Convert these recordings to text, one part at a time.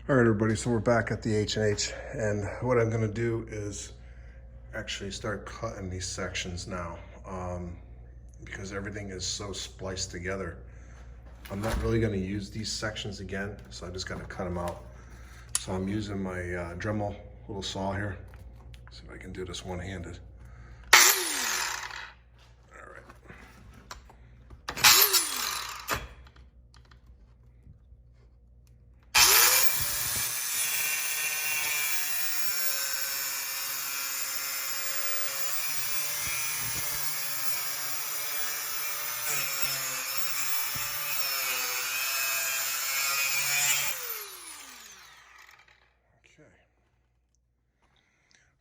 All right, everybody, so we're back at the H&H, and what I'm gonna do is actually start cutting these sections now, because everything is so spliced together. I'm not really gonna use these sections again, so I just gotta cut them out. So I'm using my Dremel little saw here. See if I can do this one-handed.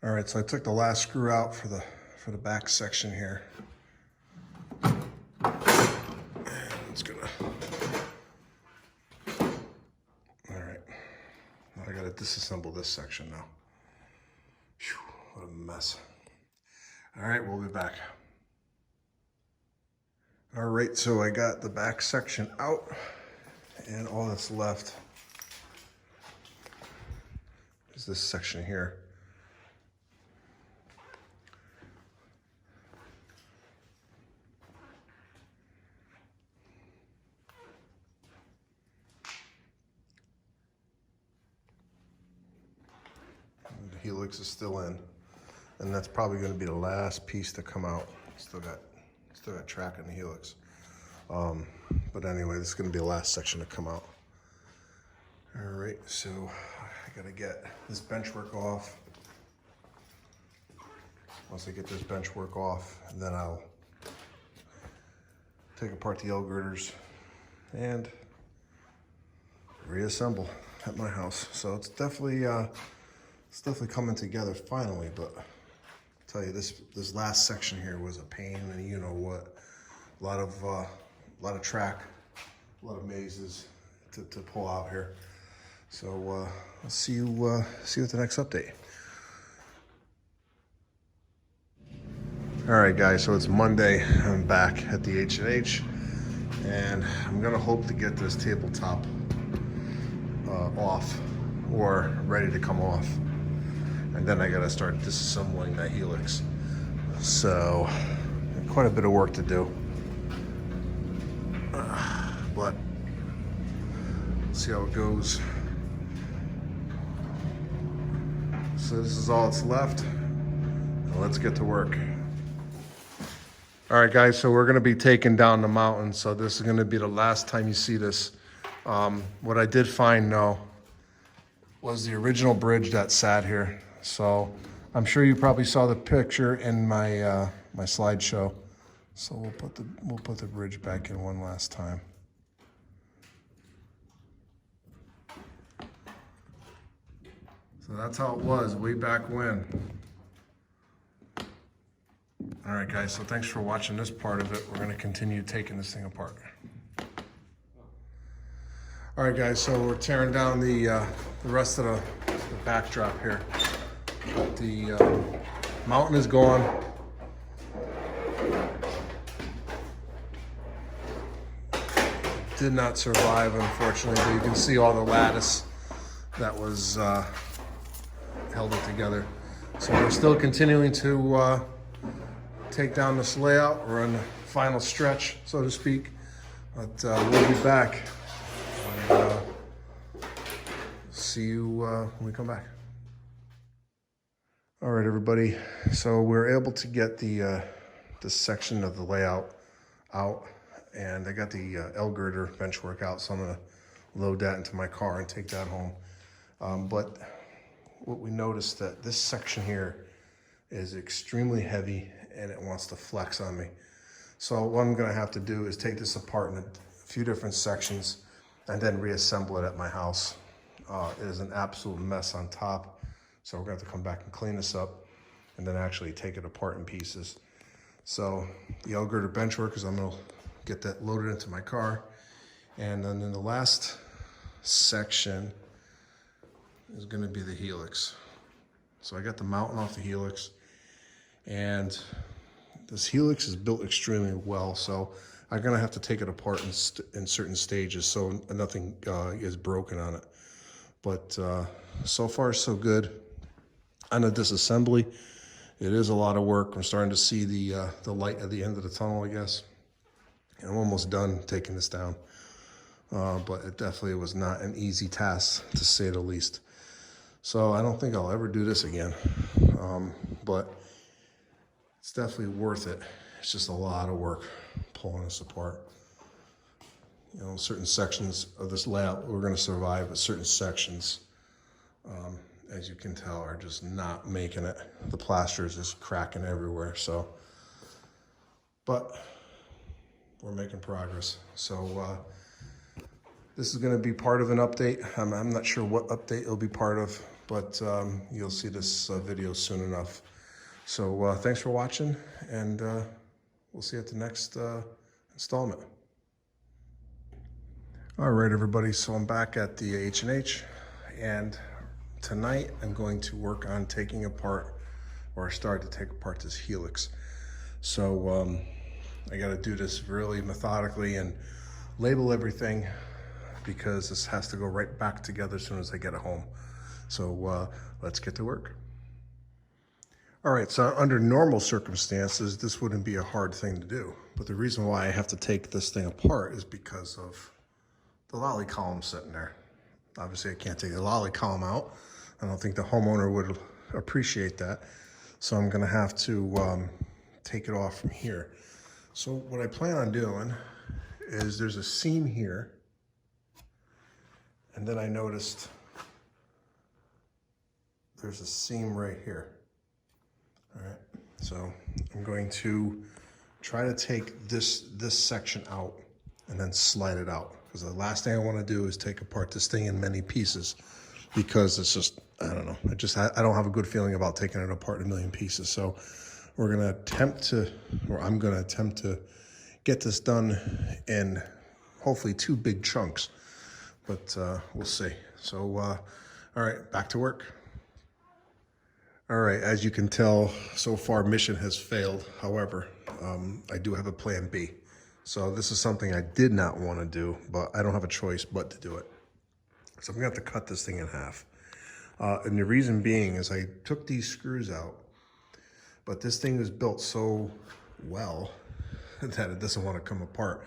All right, so I took the last screw out for the back section here. And it's gonna. All right, now I gotta disassemble this section now. Whew, what a mess. All right, we'll be back. All right, so I got the back section out, and all that's left is this section here. The helix is still in, and that's probably going to be the last piece to come out. Still got track in the helix, but anyway, this is going to be the last section to come out. All right, so I got to get this bench work off. Once I get this bench work off, and then I'll take apart the L girders and reassemble at my house. So it's definitely coming together finally, but I'll tell you, this last section here was a pain, and you know what, a lot of track, a lot of mazes to pull out here. So I'll see you at the next update. All right, guys, so it's Monday. I'm back at the H&H, and I'm gonna hope to get this tabletop off or ready to come off. And then I gotta start disassembling that helix. So, quite a bit of work to do. But, see how it goes. So this is all that's left. Now let's get to work. All right, guys, so we're gonna be taking down the mountain. So this is gonna be the last time you see this. What I did find, though, was the original bridge that sat here. So I'm sure you probably saw the picture in my my slideshow. So we'll put the bridge back in one last time. So that's how it was way back when. All right, guys, so thanks for watching this part of it. We're gonna continue taking this thing apart. All right, guys, so we're tearing down the rest of the backdrop here. The mountain is gone. Did not survive, unfortunately, but you can see all the lattice that was held it together. So we're still continuing to take down this layout. We're on the final stretch, so to speak, but we'll be back. And, see you when we come back. All right, everybody. So we're able to get the this section of the layout out, and I got the L girder bench work out, so I'm gonna load that into my car and take that home. But what we noticed that this section here is extremely heavy, and it wants to flex on me. So what I'm gonna have to do is take this apart in a few different sections and then reassemble it at my house. It is an absolute mess on top. So we're gonna have to come back and clean this up and then actually take it apart in pieces. So the L girder bench work is, I'm gonna get that loaded into my car. And then in the last section is gonna be the helix. So I got the mountain off the helix, and this helix is built extremely well. So I'm gonna have to take it apart in certain stages so nothing is broken on it. But so far so good. On the disassembly, it is a lot of work. I'm starting to see the light at the end of the tunnel, I guess. And I'm almost done taking this down. But it definitely was not an easy task, to say the least. So I don't think I'll ever do this again. But it's definitely worth it. It's just a lot of work pulling this apart. You know, certain sections of this layout we're going to survive, but certain sections, as you can tell, are just not making it. The plaster is just cracking everywhere. So, but we're making progress. So this is going to be part of an update. I'm not sure what update it'll be part of, but you'll see this video soon enough. So thanks for watching, and we'll see you at the next installment. All right, everybody, so I'm back at the H&H, and tonight I'm going to work on taking apart, or start to take apart, this helix. So I got to do this really methodically and label everything, because this has to go right back together as soon as I get it home. So let's get to work. All right, so under normal circumstances, this wouldn't be a hard thing to do. But the reason why I have to take this thing apart is because of the lolly column sitting there. Obviously, I can't take the lolly column out. I don't think the homeowner would appreciate that. So I'm gonna have to take it off from here. So what I plan on doing is, there's a seam here, and then I noticed there's a seam right here. All right, so I'm going to try to take this section out and then slide it out, because the last thing I want to do is take apart this thing in many pieces, because it's just, I don't know, I don't have a good feeling about taking it apart in a million pieces. So we're going to attempt to, or I'm going to attempt to get this done in hopefully 2 big chunks, but we'll see. So all right, back to work. All right, as you can tell, so far mission has failed. However, I do have a plan B. So this is something I did not want to do, but I don't have a choice but to do it. So I'm gonna have to cut this thing in half. And the reason being is, I took these screws out, but this thing is built so well that it doesn't want to come apart.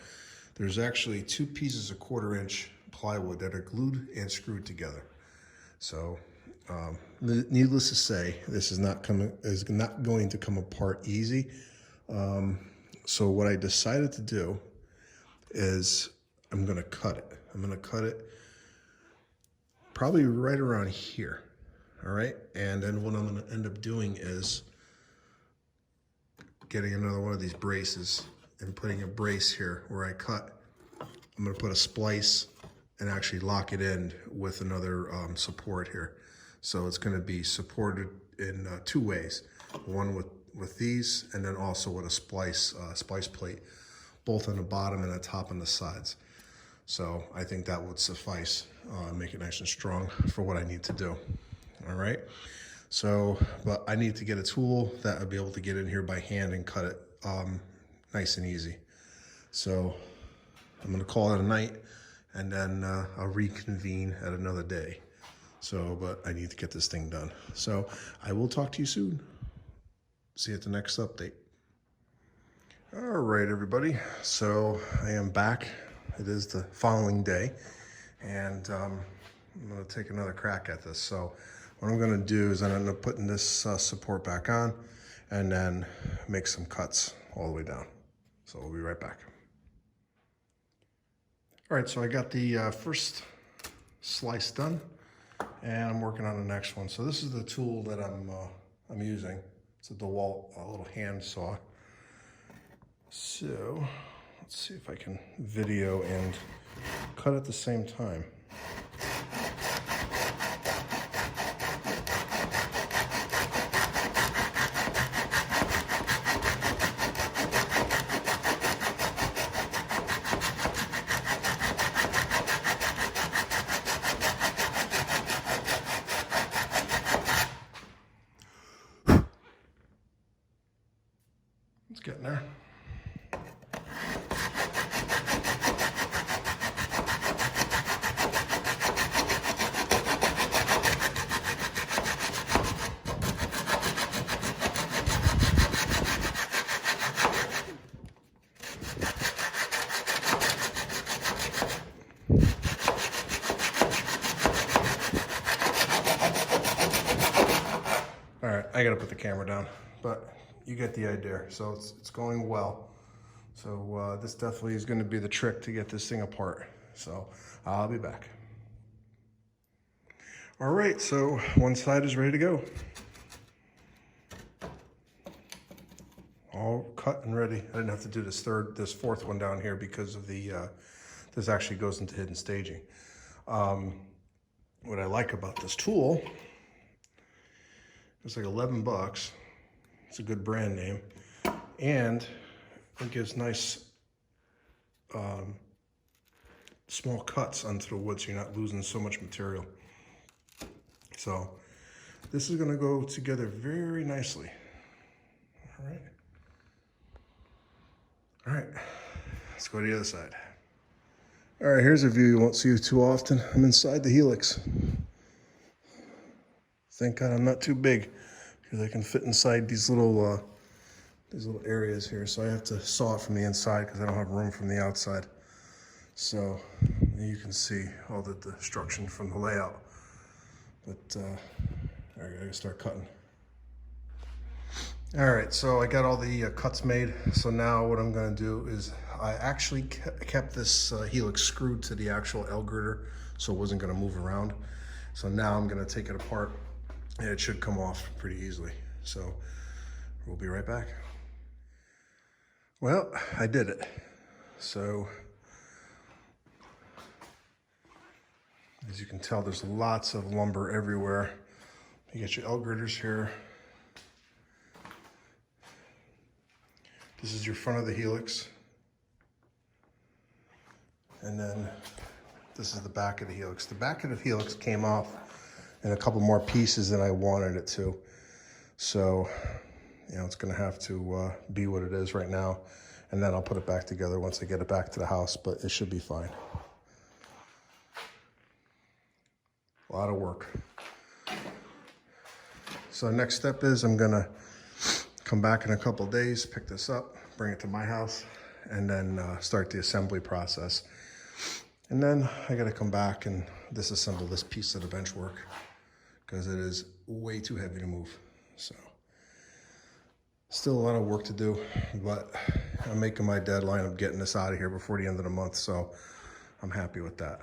There's actually 2 pieces of 1/4 inch plywood that are glued and screwed together. So needless to say, this is not going to come apart easy. So what I decided to do is, I'm going to cut it. I'm going to cut it probably right around here. All right. And then what I'm going to end up doing is getting another one of these braces and putting a brace here where I cut. I'm going to put a splice and actually lock it in with another support here. So it's going to be supported in 2 ways. One with these, and then also with a splice plate, both on the bottom and the top and the sides. So I think that would suffice, make it nice and strong for what I need to do. All right. So, but I need to get a tool that I'll be able to get in here by hand and cut it nice and easy. So I'm going to call it a night, and then I'll reconvene at another day. So, but I need to get this thing done. So I will talk to you soon. See you at the next update. All right, everybody. So I am back. It is the following day, and I'm going to take another crack at this. So what I'm going to do is, I'm going to put this support back on, and then make some cuts all the way down. So we'll be right back. All right, so I got the first slice done, and I'm working on the next one. So this is the tool that I'm using. It's a DeWalt little hand saw. So let's see if I can video and cut at the same time. It's getting there. I gotta put the camera down, but you get the idea. So it's going well. So this definitely is gonna be the trick to get this thing apart. So I'll be back. All right, so one side is ready to go. All cut and ready. I didn't have to do this fourth one down here because of the, this actually goes into hidden staging. What I like about this tool, it's like 11 bucks. It's a good brand name. And it gives nice small cuts onto the wood so you're not losing so much material. So this is gonna go together very nicely. All right. All right, let's go to the other side. All right, here's a view you won't see too often. I'm inside the helix. Thank God I'm not too big because I can fit inside these little areas here. So I have to saw it from the inside because I don't have room from the outside. So you can see all the destruction from the layout. But all right, I gotta start cutting. All right, so I got all the cuts made. So now what I'm gonna do is I actually kept this helix screwed to the actual L girder so it wasn't gonna move around. So now I'm gonna take it apart and it should come off pretty easily. So we'll be right back. Well, I did it. So as you can tell, there's lots of lumber everywhere. You get your L girders here. This is your front of the helix. And then this is the back of the helix. The back of the helix came off in a couple more pieces than I wanted it to. So, you know, it's gonna have to be what it is right now. And then I'll put it back together once I get it back to the house, but it should be fine. A lot of work. So next step is I'm gonna come back in a couple of days, pick this up, bring it to my house, and then start the assembly process. And then I gotta come back and disassemble this piece of the bench work because it is way too heavy to move. So still a lot of work to do, but I'm making my deadline of getting this out of here before the end of the month. So I'm happy with that.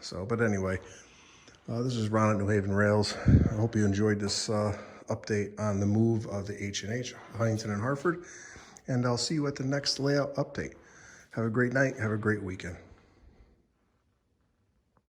So, but anyway, this is Ron at New Haven Rails. I hope you enjoyed this update on the move of the H&H, Huntington and Hartford, and I'll see you at the next layout update. Have a great night, have a great weekend.